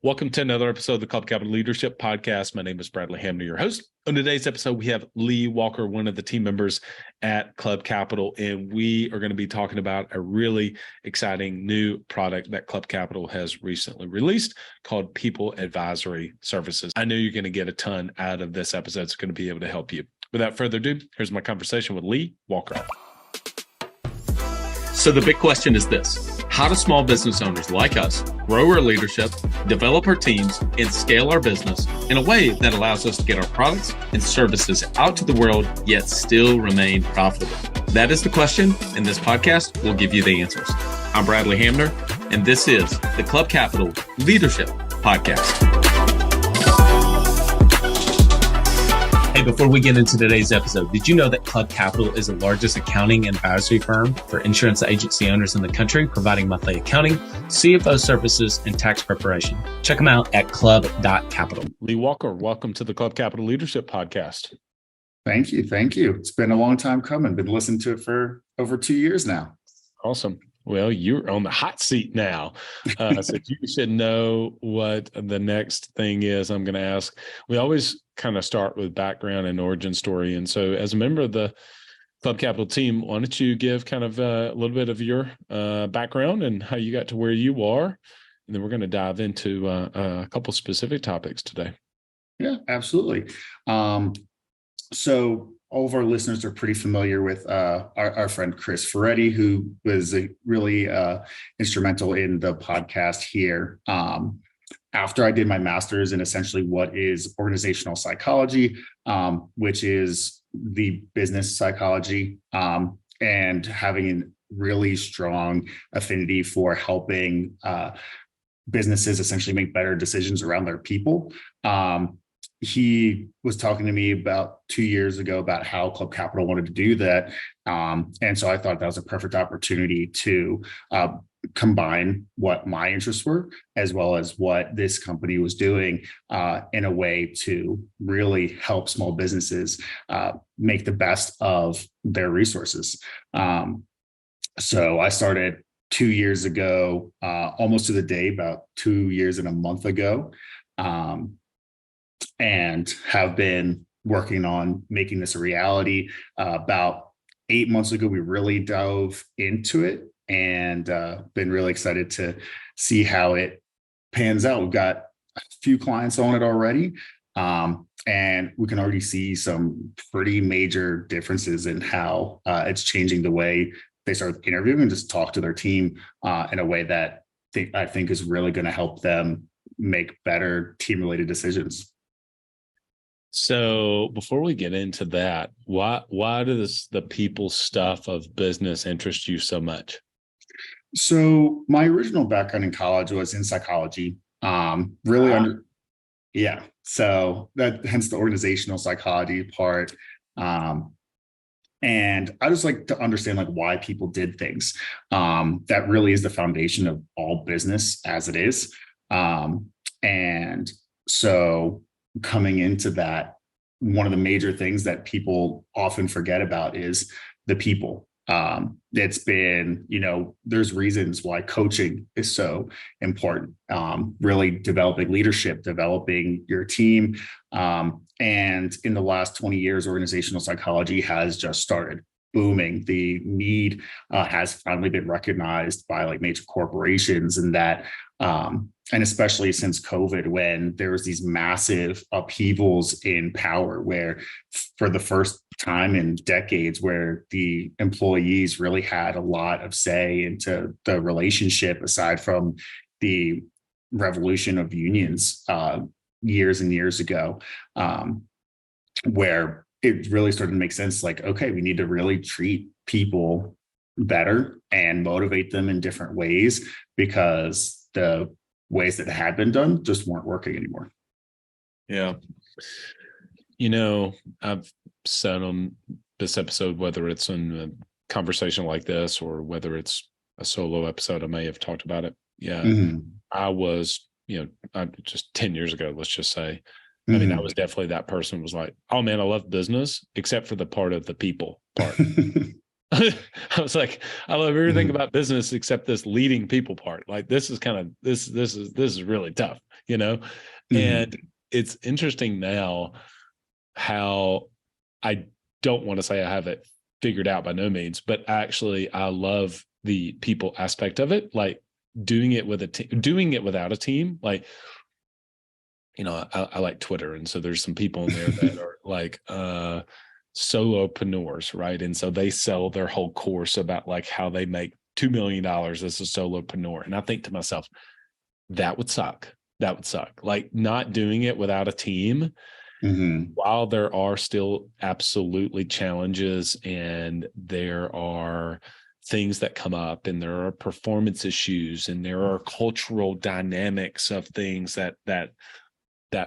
Welcome to another episode of the Club Capital Leadership Podcast. My name is Bradley Hamner, your host. On today's episode, we have Lee Walker, one of the team members at Club Capital, and we are going to be talking about a really exciting new product that Club Capital has recently released called People Advisory Services. I know you're going to get a ton out of this episode. It's going to be able to help you. Without further ado, here's my conversation with Lee Walker. So the big question is this: how do small business owners like us grow our leadership, develop our teams, and scale our business in a way that allows us to get our products and services out to the world, yet still remain profitable? That is the question, and this podcast will give you the answers. I'm Bradley Hamner, and this is the Club Capital Leadership Podcast. Hey, before we get into today's episode, did you know that Club Capital is the largest accounting and advisory firm for insurance agency owners in the country, providing monthly accounting, CFO services, and tax preparation? Check them out at club.capital. Lee Walker, welcome to the Club Capital Leadership Podcast. Thank you. Thank you. It's been a long time coming. Been listening to it for over 2 years now. Awesome. Well, you're on the hot seat now. So you should know what the next thing is I'm going to ask. We always kind of start with background and origin story. And so as a member of the Club Capital team, why don't you give kind of a little bit of your background and how you got to where you are? And then we're going to dive into a couple specific topics today. Yeah, absolutely. So all of our listeners are pretty familiar with our friend Chris Ferretti, who was really instrumental in the podcast here. After I did my master's in essentially what is organizational psychology, which is the business psychology, and having a really strong affinity for helping businesses essentially make better decisions around their people. He was talking to me about 2 years ago about how Club Capital wanted to do that. And so I thought that was a perfect opportunity to combine what my interests were, as well as what this company was doing in a way to really help small businesses make the best of their resources. So I started 2 years ago, almost to the day, about 2 years and a month ago. And have been working on making this a reality. About 8 months ago, we really dove into it and been really excited to see how it pans out. We've got a few clients on it already, and we can already see some pretty major differences in how it's changing the way they start interviewing and just talk to their team in a way that I think is really going to help them make better team-related decisions. So before we get into that, why does the people stuff of business interest you so much? So my original background in college was in psychology. So that hence the organizational psychology part. And I just like to understand like why people did things. That really is the foundation of all business as it is. And so coming into that, one of the major things that people often forget about is the people. It's been, there's reasons why coaching is so important, really developing leadership, developing your team. And in the last 20 years, organizational psychology has just started booming. The need has finally been recognized by like major corporations, and that and especially since COVID, when there was these massive upheavals in power, where for the first time in decades, where the employees really had a lot of say into the relationship, aside from the revolution of unions years and years ago, where it really started to make sense. Like, okay, we need to really treat people better and motivate them in different ways, because the ways that had been done just weren't working anymore. Yeah. I've said on this episode, whether it's in a conversation like this or whether it's a solo episode, I may have talked about it. Yeah. Mm-hmm. I was, just 10 years ago, let's just say, I mean, I was definitely that person who was like, oh man, I love business, except for the part of the people part. I was like, I love everything Mhm. about business except this leading people part. Like this is kind of this is really tough, you know? And Mhm. it's interesting now how I don't want to say I have it figured out by no means, but actually I love the people aspect of it. Like doing it with a team, doing it without a team. Like, I like Twitter. And so there's some people in there that are like solopreneurs, right? And so they sell their whole course about like how they make $2 million as a solopreneur. And I think to myself, that would suck. That would suck. Like not doing it without a team, Mhm. while there are still absolutely challenges and there are things that come up and there are performance issues and there are cultural dynamics of things that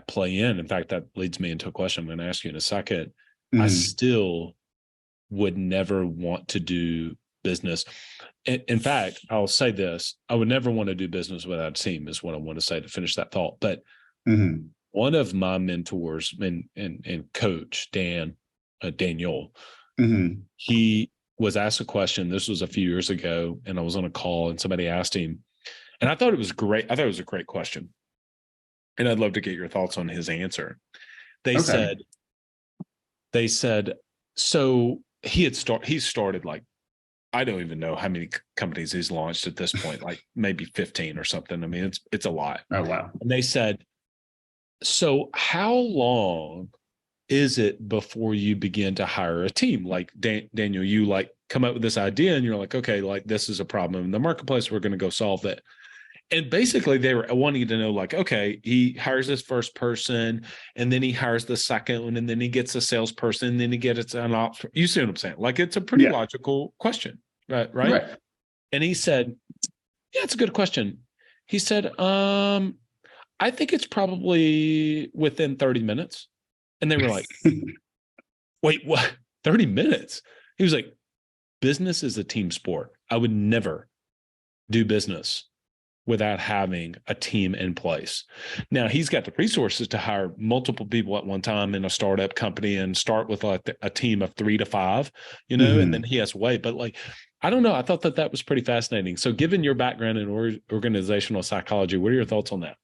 play in. In fact, that leads me into a question I'm going to ask you in a second. I Mhm. still would never want to do business. In fact, I'll say this: I would never want to do business without a team. Is what I want to say to finish that thought. But Mhm. one of my mentors and coach Daniel, Mhm. he was asked a question. This was a few years ago, and I was on a call, and somebody asked him, and I thought it was great. I thought it was a great question, and I'd love to get your thoughts on his answer. They Okay. said, they said, so he started like I don't even know how many companies he's launched at this point, like maybe 15 or something. I mean, it's a lot. Oh, wow. And they said, so how long is it before you begin to hire a team? Like Daniel, you like come up with this idea and you're like, okay, like this is a problem in the marketplace. We're going to go solve it. And basically they were wanting to know like, okay, he hires this first person and then he hires the second one and then he gets a salesperson and then he gets an ops. You see what I'm saying? Like it's a pretty Yeah. logical question. Right. Right. Right. And he said, yeah, it's a good question. He said, I think it's probably within 30 minutes. And they were like, wait, what? 30 minutes? He was like, business is a team sport. I would never do business without having a team in place. Now, he's got the resources to hire multiple people at one time in a startup company and start with like a team of 3 to 5, and then Mhm. he has to wait. But like, I don't know. I thought that was pretty fascinating. So, given your background in organizational psychology, what are your thoughts on that?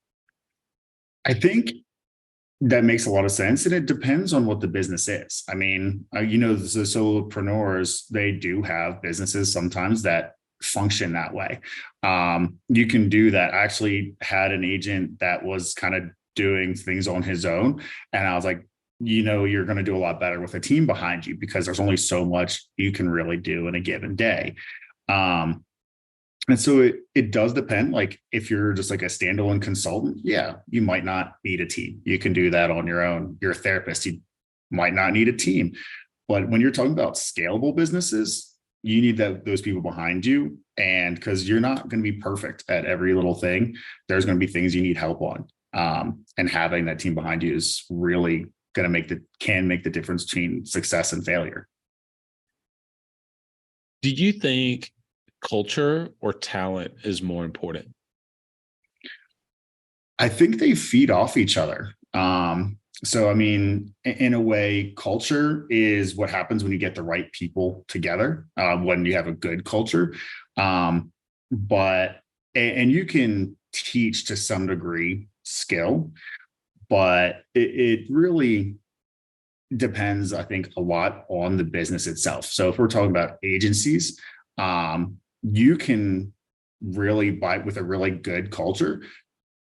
I think that makes a lot of sense. And it depends on what the business is. I mean, the solopreneurs, they do have businesses sometimes that function that way. You can do that. I actually had an agent that was kind of doing things on his own. And I was like, you're going to do a lot better with a team behind you because there's only so much you can really do in a given day. Um, and so it does depend. Like if you're just like a standalone consultant, yeah, you might not need a team. You can do that on your own. You're a therapist, you might not need a team. But when you're talking about scalable businesses, you need those people behind you. And because you're not going to be perfect at every little thing, there's going to be things you need help on. And having that team behind you is really going to make the difference between success and failure. Do you think culture or talent is more important? I think they feed off each other. So, I mean, in a way, culture is what happens when you get the right people together, when you have a good culture. But, and you can teach to some degree skill, but it really depends, I think, a lot on the business itself. So, if we're talking about agencies, you can really, buy with a really good culture,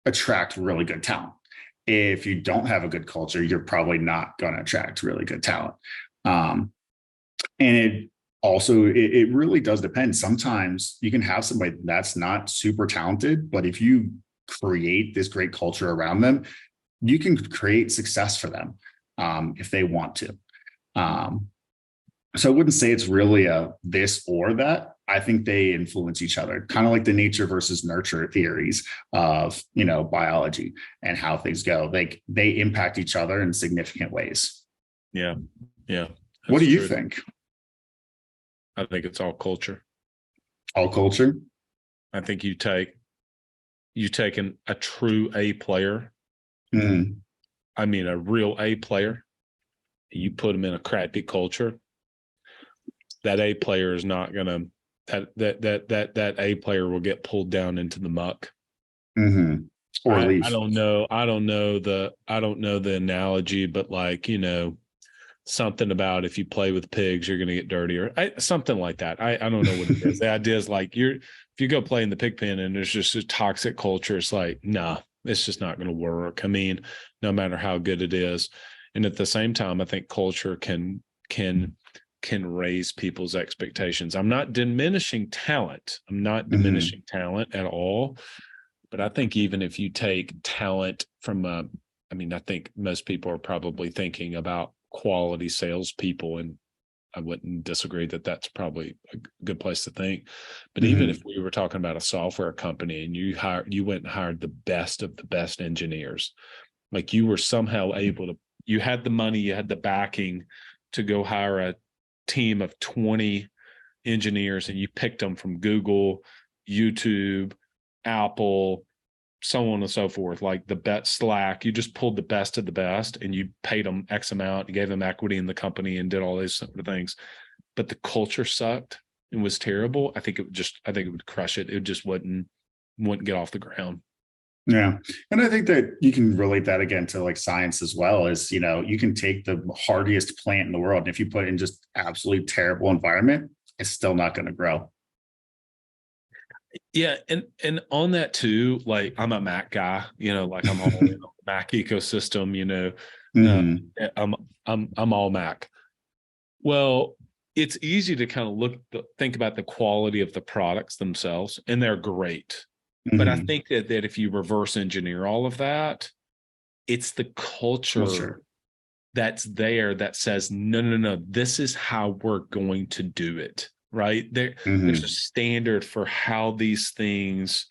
attract really good talent. If you don't have a good culture, you're probably not going to attract really good talent. Um, and it really does depend. Sometimes you can have somebody that's not super talented, but if you create this great culture around them, you can create success for them if they want to. Um, so I wouldn't say it's really a this or that. I think they influence each other, kind of like the nature versus nurture theories of biology and how things go. They impact each other in significant ways. Yeah. Yeah. What That's do you true. think? I think it's all culture. All culture? I think a true A player. Mm, I mean, a real A player. You put them in a crappy culture. that A player is not going to, that A player will get pulled down into the muck. Mm-hmm. Or leave. I don't know the analogy, but like, something about if you play with pigs, you're going to get dirtier. Something like that. I don't know what it is. The idea is like if you go play in the pig pen and there's just a toxic culture, it's like, nah, it's just not going to work. I mean, no matter how good it is. And at the same time, I think culture can raise people's expectations. I'm not diminishing talent. I'm not diminishing talent at all. But I think even if you take talent from I think most people are probably thinking about quality salespeople, and I wouldn't disagree that that's probably a good place to think. But even if we were talking about a software company and you went and hired the best of the best engineers, like you were somehow able to, you had the money, you had the backing to go hire a team of 20 engineers, and you picked them from Google, YouTube, Apple, so on and so forth, like the best Slack. You just pulled the best of the best and you paid them X amount, you gave them equity in the company and did all these sort of things. But the culture sucked and was terrible. I think it would crush it. It just wouldn't get off the ground. Yeah. And I think that you can relate that again to like science as well. As you can take the hardiest plant in the world, and if you put it in just absolutely terrible environment, it's still not going to grow. Yeah, and on that too, like I'm a Mac guy, like I'm all in on the Mac ecosystem, I'm all Mac. Well, it's easy to kind of think about the quality of the products themselves, and they're great. But I think that if you reverse engineer all of that, it's the culture that's there that says, no, this is how we're going to do it. Right. There's a standard for how these things,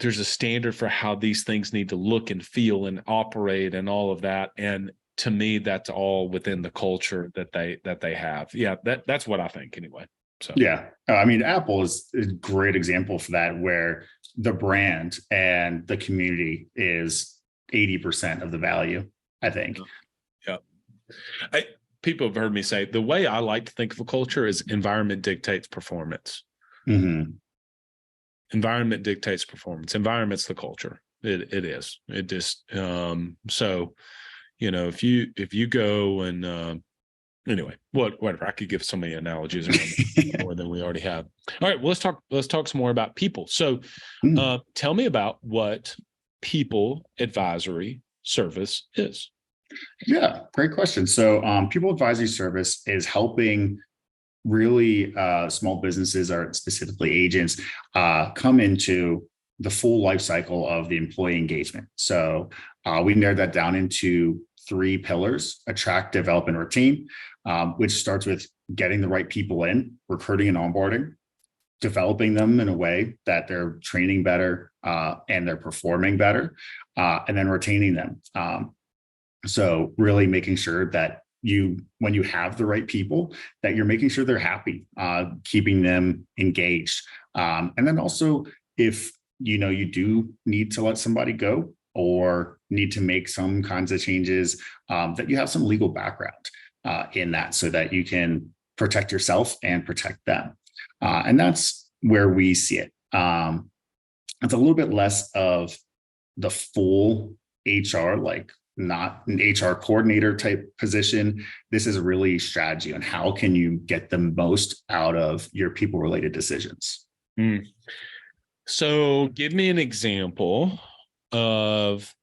need to look and feel and operate and all of that. And to me, that's all within the culture that they have. Yeah, that's what I think anyway. So yeah, I mean, Apple is a great example for that, where the brand and the community is 80% of the value, I think. Yeah. People have heard me say the way I like to think of a culture is environment dictates performance. Environment dictates performance. Environment's the culture. It is. It just so if you go and anyway, whatever. I could give so many analogies around more than we already have. All right, well, let's talk some more about people. So tell me about what people advisory service is. Yeah, great question. So people advisory service is helping really small businesses, or specifically agents, come into the full life cycle of the employee engagement. So we narrowed that down into 3 pillars: attract, develop, and retain, which starts with getting the right people in, recruiting and onboarding, developing them in a way that they're training better and they're performing better, and then retaining them. So really making sure that when you have the right people, that you're making sure they're happy, keeping them engaged. And then also, if you do need to let somebody go or need to make some kinds of changes, that you have some legal background in that, so that you can protect yourself and protect them. And that's where we see it. It's a little bit less of the full HR, like not an HR coordinator type position. This is really strategy on how can you get the most out of your people related decisions. So give me an example of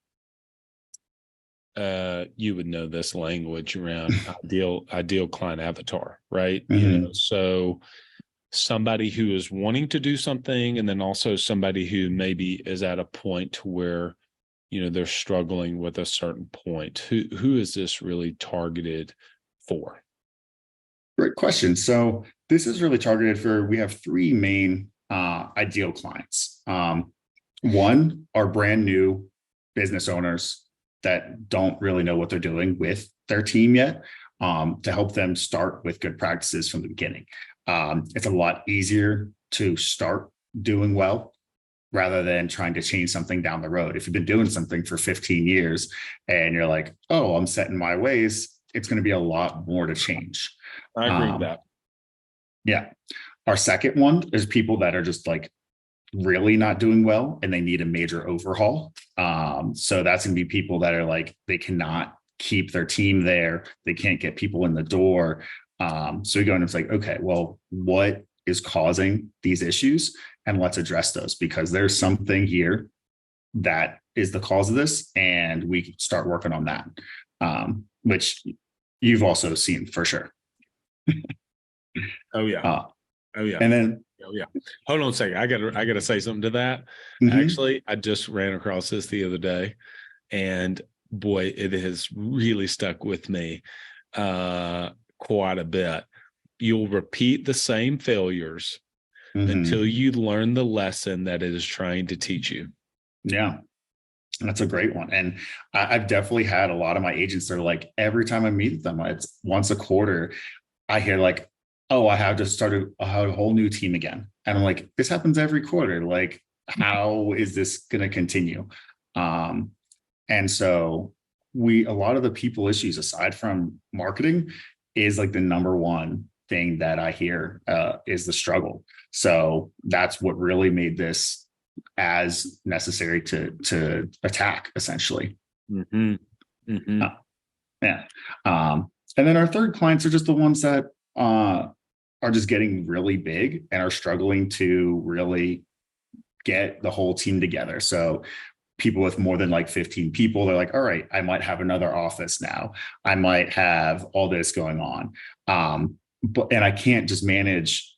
you would know this language around ideal client avatar, right? So somebody who is wanting to do something, and then also somebody who maybe is at a point where they're struggling with a certain point. Who is this really targeted for? Great question. So this is really targeted for, we have 3 main ideal clients. One are brand new business owners that don't really know what they're doing with their team yet, to help them start with good practices from the beginning. It's a lot easier to start doing well rather than trying to change something down the road. If you've been doing something for 15 years and you're like, oh, I'm set in my ways, it's going to be a lot more to change. I agree with that. Yeah. Our second one is people that are just like really not doing well and they need a major overhaul. So that's going to be people that are like, they cannot keep their team there. They can't get people in the door. So we go and it's like, okay, well, what is causing these issues? And let's address those, because there's something here that is the cause of this. And we can start working on that, which you've also seen for sure. Oh yeah. Oh yeah. And then, oh yeah. Hold on a second. I gotta say something to that. Actually, I just ran across this the other day, and boy, it has really stuck with me quite a bit. You'll repeat the same failures until you learn the lesson that it is trying to teach you. Yeah. That's a great one. And I've definitely had a lot of my agents that are like, every time I meet with them, it's once a quarter, I hear like, oh, I have to start a whole new team again. And I'm like, this happens every quarter. Like, how is this going to continue? And so a lot of the people issues, aside from marketing, is like the number one thing that I hear is the struggle. So that's what really made this as necessary to attack, essentially. Yeah. And then our third clients are just the ones that are just getting really big and are struggling to really get the whole team together. So people with more than like 15 people, they're like, all right, I might have another office now. I might have all this going on. And I can't just manage,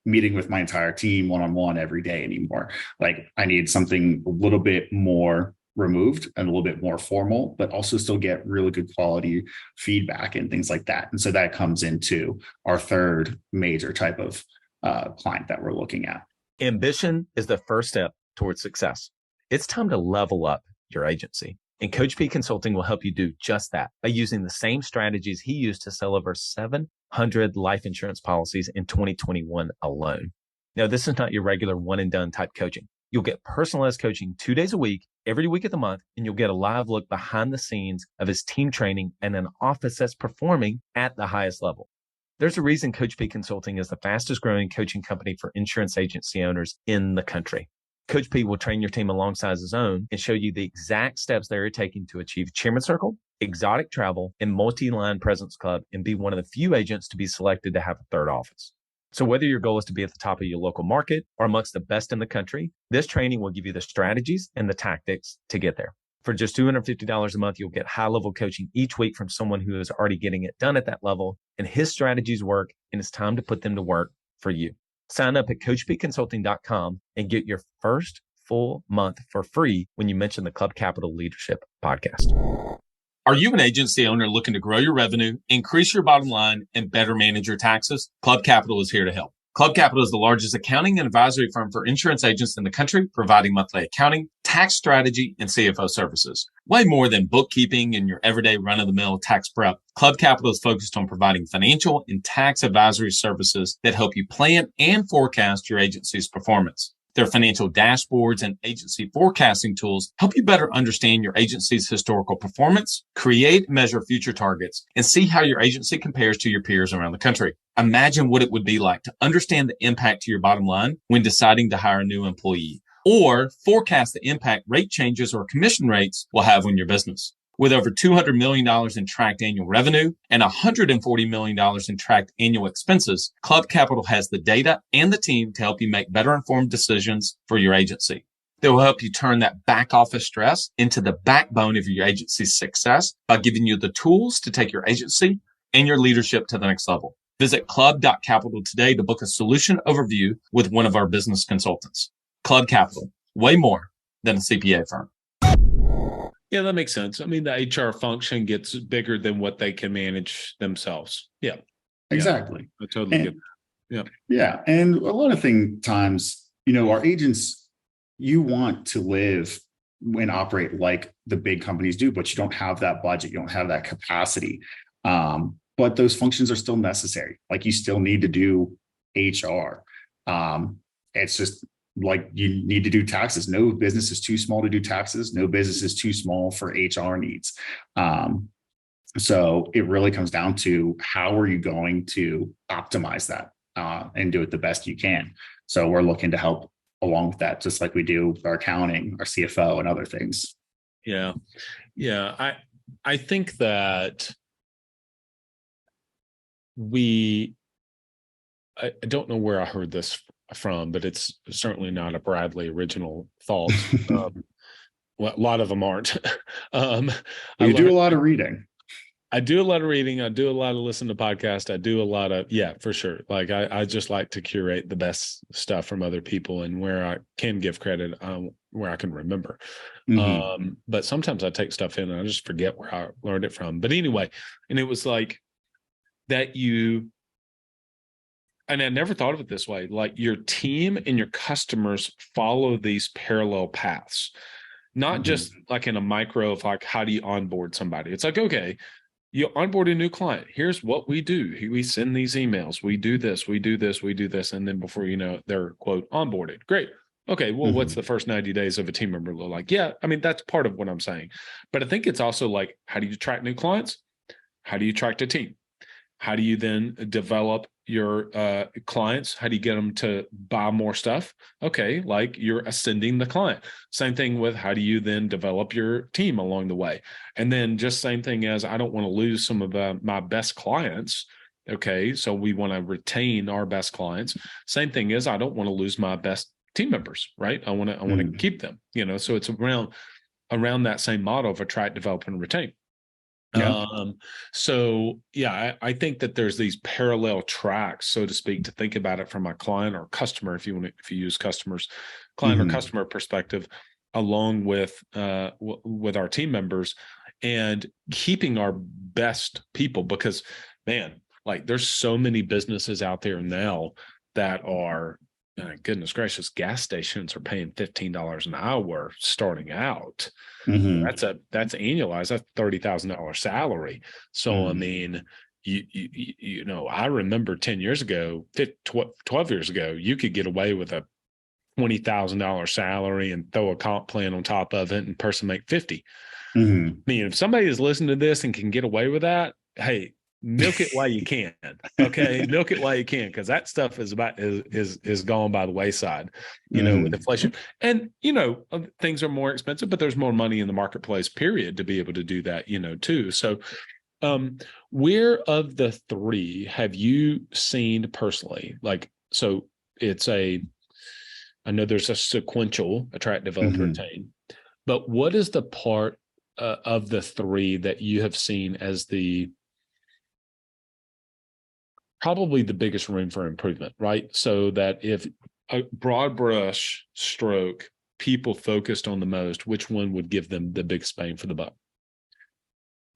meeting with my entire team one-on-one every day anymore. Like, I need something a little bit more removed and a little bit more formal, but also still get really good quality feedback and things like that. And so that comes into our third major type of client that we're looking at. Ambition is the first step towards success. It's time to level up your agency. And Coach P Consulting will help you do just that by using the same strategies he used to sell over 700 life insurance policies in 2021 alone. Now, this is not your regular one and done type coaching. You'll get personalized coaching 2 days a week, every week of the month, and you'll get a live look behind the scenes of his team training and an office that's performing at the highest level. There's a reason Coach P Consulting is the fastest growing coaching company for insurance agency owners in the country. Coach P will train your team alongside his own and show you the exact steps they're taking to achieve Chairman Circle, exotic travel, and multi-line presence club, and be one of the few agents to be selected to have a third office. So whether your goal is to be at the top of your local market or amongst the best in the country, this training will give you the strategies and the tactics to get there. For just $250 a month, you'll get high-level coaching each week from someone who is already getting it done at that level, and his strategies work, and it's time to put them to work for you. Sign up at CoachPConsulting.com and get your first full month for free when you mention the Club Capital Leadership Podcast. Are you an agency owner looking to grow your revenue, increase your bottom line, and better manage your taxes? Club Capital is here to help. Club Capital is the largest accounting and advisory firm for insurance agents in the country, providing monthly accounting, tax strategy, and CFO services. Way more than bookkeeping and your everyday run-of-the-mill tax prep, Club Capital is focused on providing financial and tax advisory services that help you plan and forecast your agency's performance. Their financial dashboards and agency forecasting tools help you better understand your agency's historical performance, create and measure future targets, and see how your agency compares to your peers around the country. Imagine what it would be like to understand the impact to your bottom line when deciding to hire a new employee, or forecast the impact rate changes or commission rates will have on your business. With over $200 million in tracked annual revenue and $140 million in tracked annual expenses, Club Capital has the data and the team to help you make better informed decisions for your agency. They will help you turn that back office stress into the backbone of your agency's success by giving you the tools to take your agency and your leadership to the next level. Visit club.capital today to book a solution overview with one of our business consultants. Club Capital, way more than a CPA firm. Yeah, that makes sense. I mean, the HR function gets bigger than what they can manage themselves. Yeah, exactly. I totally get that. Yeah. Yeah. And a lot of times, our agents, you want to live and operate like the big companies do, but you don't have that budget. You don't have that capacity. But those functions are still necessary. Like, you still need to do HR. It's just like, you need to do taxes. No business is too small to do taxes. No business is too small for HR needs. So it really comes down to how are you going to optimize that and do it the best you can. So we're looking to help along with that, just like we do with our accounting, our CFO, and other things. Yeah. Yeah. I think that I don't know where I heard this from, but it's certainly not a Bradley original thought. Well, a lot of them aren't. um, You do a lot of reading. I do a lot of reading. I do a lot of listening to podcasts. I do a lot of, yeah, for sure. Like I just like to curate the best stuff from other people, and where I can give credit, where I can remember. But sometimes I take stuff in and I just forget where I learned it from. But anyway, and it was like that and I never thought of it this way, like your team and your customers follow these parallel paths, not just like in a micro of like, how do you onboard somebody? It's like, okay, you onboard a new client. Here's what we do. We send these emails. We do this, we do this, we do this. And then before you know it, they're, quote, onboarded. Great. Okay, well, what's the first 90 days of a team member look like? Yeah, I mean, that's part of what I'm saying. But I think it's also like, how do you attract new clients? How do you attract a team? How do you then develop your clients? How do you get them to buy more stuff? Okay, like you're ascending the client. Same thing with how do you then develop your team along the way? And then just same thing as I don't want to lose some of my best clients. Okay, so we want to retain our best clients. Same thing is I don't want to lose my best team members, right? I want to keep them. So it's around that same model of attract, develop, and retain. Yeah. So yeah, I think that there's these parallel tracks, so to speak, to think about it from a client or customer, if you use customers, client or customer perspective, along with our team members, and keeping our best people, because man, like there's so many businesses out there now that are, goodness gracious, gas stations are paying $15 an hour starting out. That's annualized. That's $30,000 salary. So I mean, I remember 10 years ago, 12 years ago, you could get away with a $20,000 salary and throw a comp plan on top of it, and person make 50. I mean, if somebody is listening to this and can get away with that, hey, milk it while you can. Okay, milk it while you can, because that stuff is gone by the wayside. With inflation, and things are more expensive, but there's more money in the marketplace. Period, to be able to do that. Too. So, where of the three have you seen personally? Like, so it's I know there's a sequential attract, develop, retain, but what is the part of the three that you have seen as probably the biggest room for improvement, right? So that if a broad brush stroke, people focused on the most, which one would give them the biggest bang for the buck?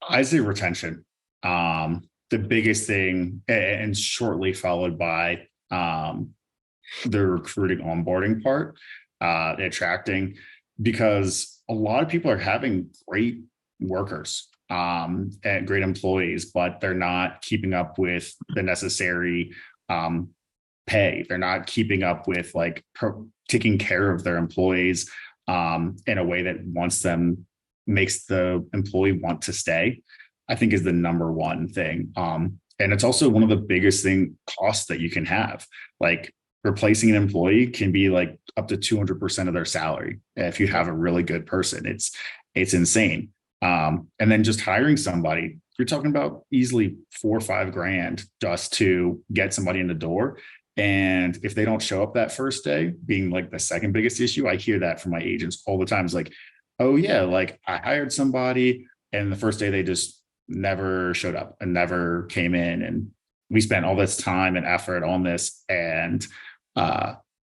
I say retention. The biggest thing, and shortly followed by the recruiting onboarding part, attracting, because a lot of people are having great workers and great employees, but they're not keeping up with the necessary pay. They're not keeping up with like taking care of their employees in a way that makes the employee want to stay, I think is the number one thing. And it's also one of the biggest costs that you can have. Like replacing an employee can be like up to 200% of their salary. If you have a really good person, it's insane. And then just hiring somebody, you're talking about easily $4 or $5 grand just to get somebody in the door. And if they don't show up that first day, being like the second biggest issue, I hear that from my agents all the time. It's like, oh yeah, like I hired somebody and the first day they just never showed up and never came in. And we spent all this time and effort on this, and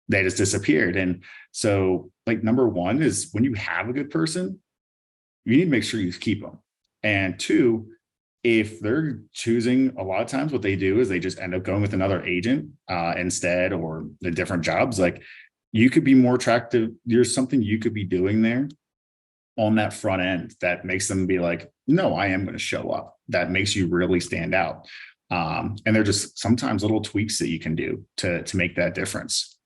they just disappeared. And so like, number one is when you have a good person, you need to make sure you keep them. And two, if they're choosing, a lot of times what they do is they just end up going with another agent instead, or the different jobs, like you could be more attractive. There's something you could be doing there on that front end that makes them be like, no, I am going to show up. That makes you really stand out. And they're just sometimes little tweaks that you can do to make that difference.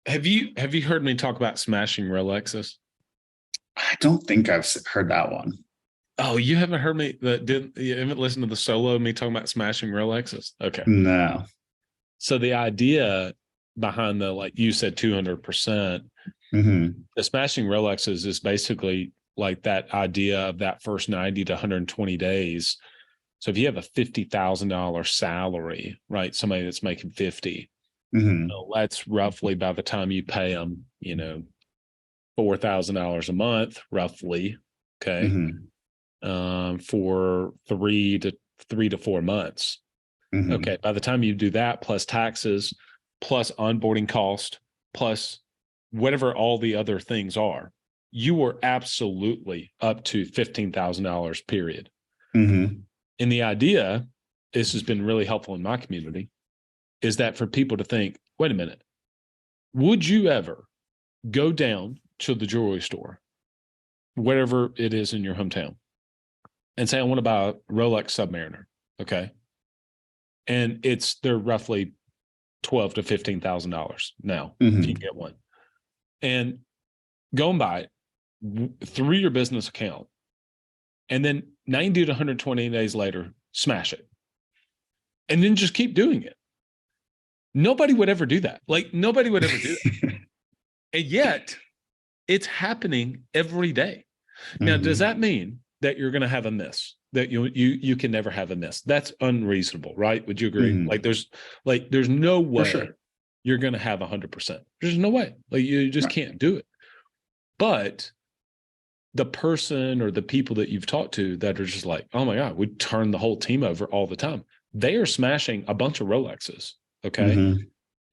Have you heard me talk about smashing Rolexes? I don't think I've heard that one. Oh, you haven't heard me you haven't listened to the solo of me talking about smashing Rolexes? Okay. No. So the idea behind the, like you said, 200%, the smashing Rolexes is basically like that idea of that first 90 to 120 days. So if you have a $50,000 salary, right? Somebody that's making 50, that's roughly, by the time you pay them, $4,000 a month, roughly. Okay. For 3 to 4 months. Okay. By the time you do that, plus taxes, plus onboarding cost, plus whatever all the other things are, you are absolutely up to $15,000, period. And the idea, this has been really helpful in my community, is that for people to think, wait a minute, would you ever go down to the jewelry store, whatever it is in your hometown, and say, I want to buy a Rolex Submariner, okay? And they're roughly $12,000 to $15,000 now, if you can get one. And go and buy it through your business account, and then 90 to 120 days later, smash it. And then just keep doing it. Nobody would ever do that. Like, nobody would ever do that. And yet, it's happening every day. Now, does that mean that you're going to have a miss? That you can never have a miss? That's unreasonable, right? Would you agree? There's no way you're going to have 100%. There's no way. Like, you just can't do it. But the person or the people that you've talked to that are just like, oh my God, we turn the whole team over all the time. They are smashing a bunch of Rolexes. Okay.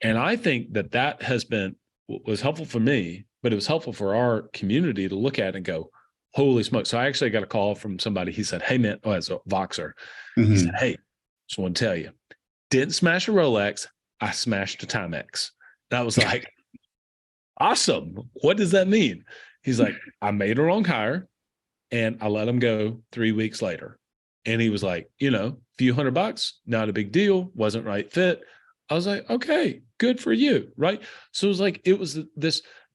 And I think that was helpful for me, but it was helpful for our community to look at and go, holy smokes. So I actually got a call from somebody. He said, hey man, as a Voxer, he said, hey, just want to tell you, didn't smash a Rolex. I smashed a Timex. And I was like, awesome. What does that mean? He's like, I made a wrong hire and I let him go 3 weeks later. And he was like, few $100, not a big deal. Wasn't right fit. I was like, okay, good for you. Right. So it was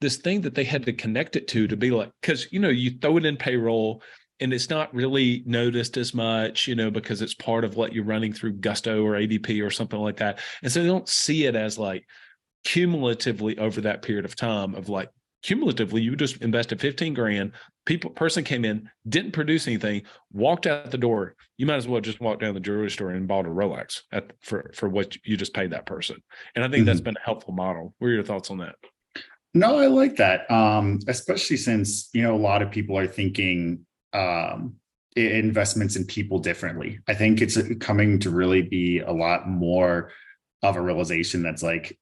this thing that they had to connect it to be like, because, you throw it in payroll and it's not really noticed as much, because it's part of what you're running through Gusto or ADP or something like that. And so they don't see it as like cumulatively over that period of time of like, cumulatively, you just invested 15 grand. Person came in, didn't produce anything, walked out the door. You might as well just walk down the jewelry store and bought a Rolex for what you just paid that person. And I think that's been a helpful model. What are your thoughts on that? No, I like that. Especially since, a lot of people are thinking investments in people differently. I think it's coming to really be a lot more of a realization that's like,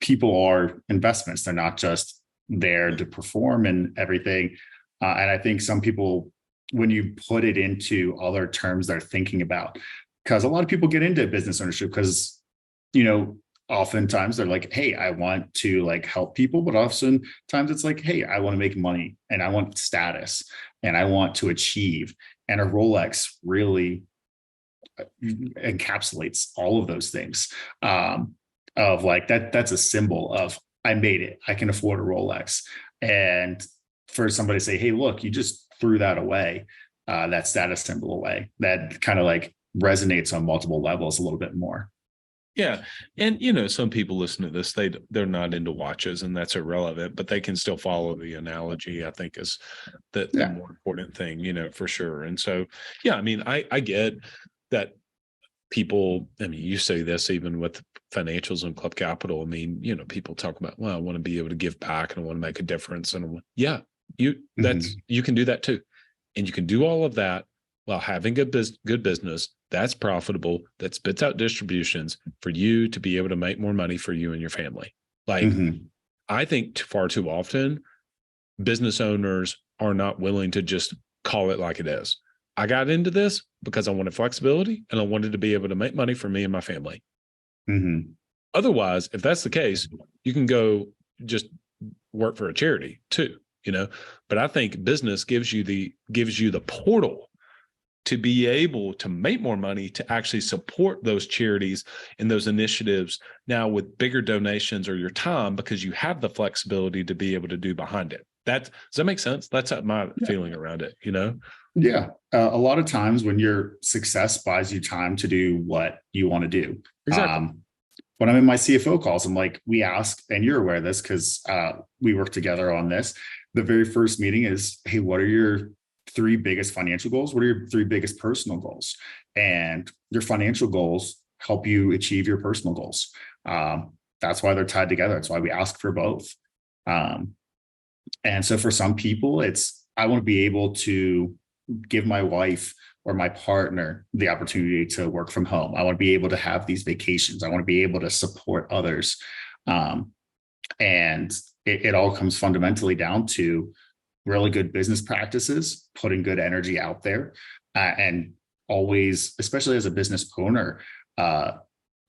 people are investments. They're not just there to perform and everything. And I think some people, when you put it into other terms they're thinking about, because a lot of people get into business ownership because, oftentimes they're like, hey, I want to like help people, but oftentimes it's like, hey, I want to make money and I want status and I want to achieve. And a Rolex really encapsulates all of those things. Of like that's a symbol of, I made it. I can afford a Rolex. And for somebody to say, hey, look, you just threw that away, that status symbol away, that kind of like resonates on multiple levels a little bit more. Yeah. And, some people listen to this, they're not into watches and that's irrelevant, but they can still follow the analogy, I think is the more important thing, for sure. And so, yeah, I mean, I get that people, you say this even with financials and Club Capital. I mean, people talk about, well, I want to be able to give back and I want to make a difference. And you can do that too. And you can do all of that while having a good business that's profitable, that spits out distributions for you to be able to make more money for you and your family. Like, I think far too often business owners are not willing to just call it like it is. I got into this because I wanted flexibility and I wanted to be able to make money for me and my family. Otherwise, if that's the case, you can go just work for a charity too, but I think business gives you the portal to be able to make more money, to actually support those charities and those initiatives now with bigger donations or your time, because you have the flexibility to be able to do behind it. Does that make sense? That's my feeling around it, Yeah. A lot of times when your success buys you time to do what you want to do. Exactly. When I'm in my CFO calls, I'm like, we ask, and you're aware of this because we work together on this. The very first meeting is, hey, what are your 3 biggest financial goals? What are your 3 biggest personal goals? And your financial goals help you achieve your personal goals. That's why they're tied together. That's why we ask for both. And so for some people, I want to be able to give my wife or my partner the opportunity to work from home. I want to be able to have these vacations. I want to be able to support others. And it all comes fundamentally down to really good business practices, putting good energy out there, and always, especially as a business owner,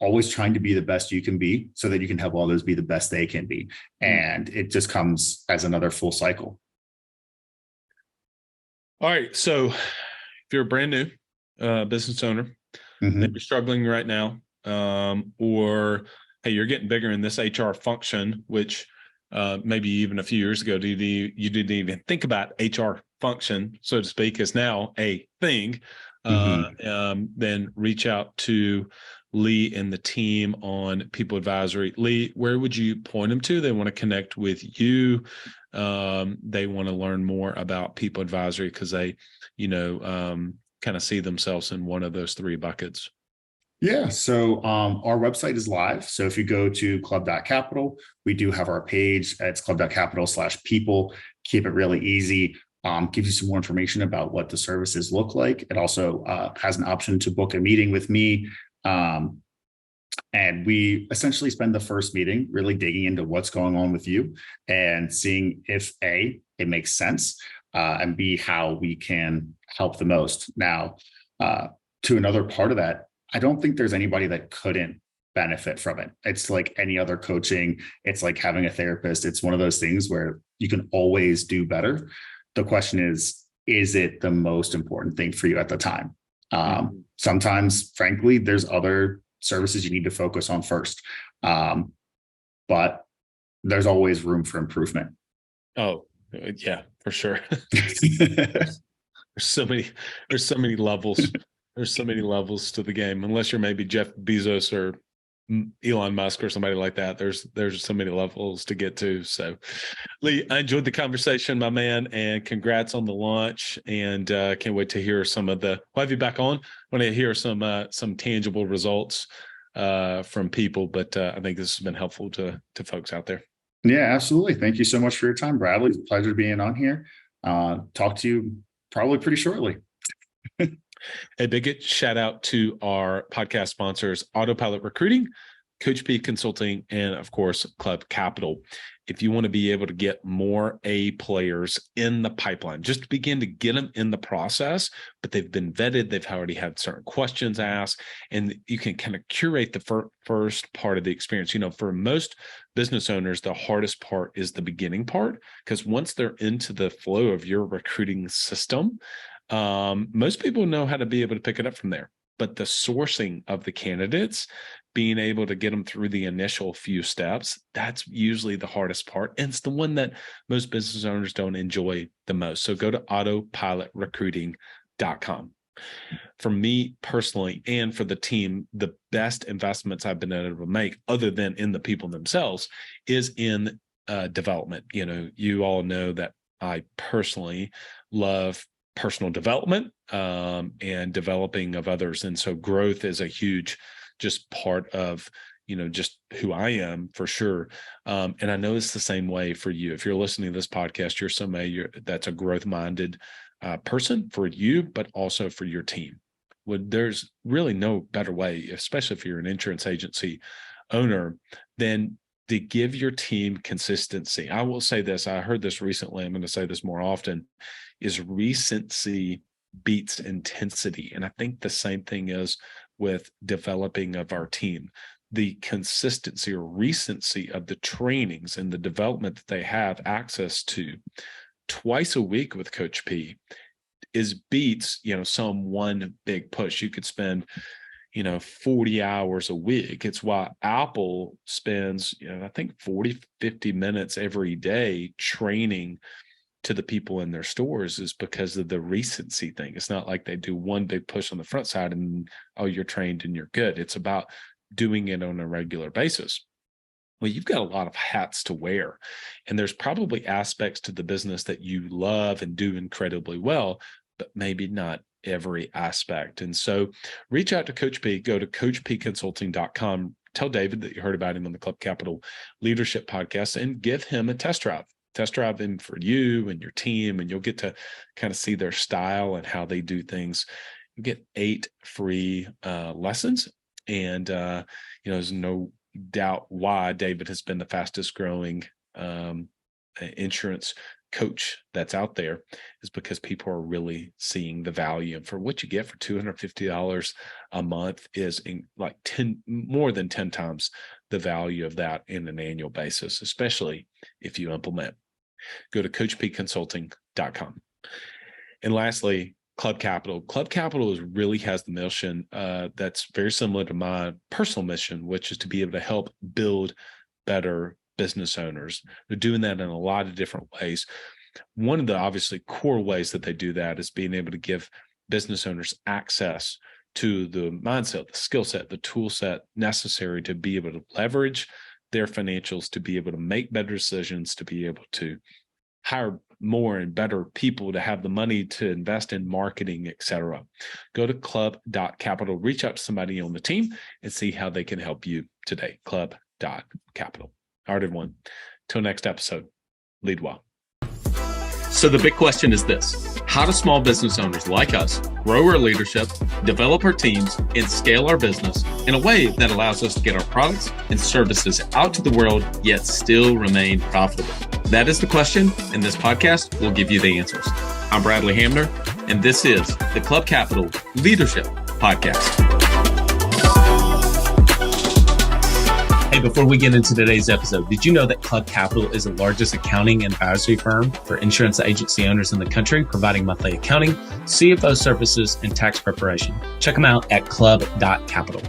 always trying to be the best you can be so that you can help others be the best they can be. And it just comes as another full cycle. All right. So if you're a brand new business owner, maybe struggling right now, or hey, you're getting bigger in this HR function, which maybe even a few years ago, you didn't even think about HR function, so to speak, is now a thing, then reach out to Lee and the team on People Advisory. Lee, where would you point them to? They want to connect with you. They want to learn more about People Advisory because they, kind of see themselves in one of those 3 buckets. Yeah. So our website is live. So if you go to club.capital, we do have our page. It's club.capital/people. Keep it really easy. Gives you some more information about what the services look like. It also has an option to book a meeting with me. And we essentially spend the first meeting really digging into what's going on with you and seeing if A, it makes sense, and B, how we can help the most. Now, to another part of that, I don't think there's anybody that couldn't benefit from it. It's like any other coaching. It's like having a therapist. It's one of those things where you can always do better. The question is it the most important thing for you at the time? Sometimes, frankly, there's other services you need to focus on first. But there's always room for improvement. Oh, yeah, for sure. There's so many levels. There's so many levels to the game. Unless you're maybe Jeff Bezos or Elon Musk or somebody like that, there's so many levels to get to. So, Lee, I enjoyed the conversation, my man, and congrats on the launch. And can't wait to hear some of the. We'll have you back on when I hear some tangible results from people. But I think this has been helpful to folks out there. Yeah, absolutely. Thank you so much for your time, Bradley. It's a pleasure being on here. Talk to you probably pretty shortly. A big shout out to our podcast sponsors, Autopilot Recruiting, Coach P Consulting, and of course, Club Capital. If you want to be able to get more A players in the pipeline, just to begin to get them in the process, but they've been vetted, they've already had certain questions asked, and you can kind of curate the first part of the experience. For most business owners, the hardest part is the beginning part, because once they're into the flow of your recruiting system, most people know how to be able to pick it up from there. But the sourcing of the candidates, being able to get them through the initial few steps, that's usually the hardest part. And it's the one that most business owners don't enjoy the most. So go to autopilotrecruiting.com. For me personally, and for the team, the best investments I've been able to make, other than in the people themselves, is in development. You all know that I personally love personal development and developing of others. And so growth is a huge just part of, just who I am for sure. And I know it's the same way for you. If you're listening to this podcast, you're somebody that's a growth-minded person for you, but also for your team. There's really no better way, especially if you're an insurance agency owner, than to give your team consistency. I will say this, I heard this recently, I'm going to say this more often, is recency beats intensity. And I think the same thing is with developing of our team. The consistency or recency of the trainings and the development that they have access to twice a week with Coach P beats, some one big push. You could spend, 40 hours a week. It's why Apple spends, I think 40, 50 minutes every day training to the people in their stores, is because of the recency thing. It's not like they do one big push on the front side and, oh, you're trained and you're good. It's about doing it on a regular basis. Well, you've got a lot of hats to wear, and there's probably aspects to the business that you love and do incredibly well, but maybe not every aspect. And so reach out to Coach P, go to coachpconsulting.com, tell David that you heard about him on the Club Capital Leadership Podcast, and give him a test drive him for you and your team, and you'll get to kind of see their style and how they do things. You get 8 free lessons, and there's no doubt why David has been the fastest growing insurance coach that's out there, is because people are really seeing the value. And for what you get for $250 a month is more than 10 times the value of that in an annual basis, especially if you implement. Go to coachpconsulting.com. And lastly, Club Capital. Club Capital really has the mission that's very similar to my personal mission, which is to be able to help build better business owners. They're doing that in a lot of different ways. One of the obviously core ways that they do that is being able to give business owners access to the mindset, the skill set, the tool set necessary to be able to leverage their financials, to be able to make better decisions, to be able to hire more and better people, to have the money to invest in marketing, etc. Go to club.capital, reach out to somebody on the team and see how they can help you today. Club.capital. All right, everyone. Till next episode, lead well. So the big question is this: how do small business owners like us grow our leadership, develop our teams, and scale our business in a way that allows us to get our products and services out to the world, yet still remain profitable? That is the question, and this podcast will give you the answers. I'm Bradley Hamner, and this is the Club Capital Leadership Podcast. Hey, before we get into today's episode, did you know that Club Capital is the largest accounting and advisory firm for insurance agency owners in the country, providing monthly accounting, CFO services, and tax preparation? Check them out at club.capital.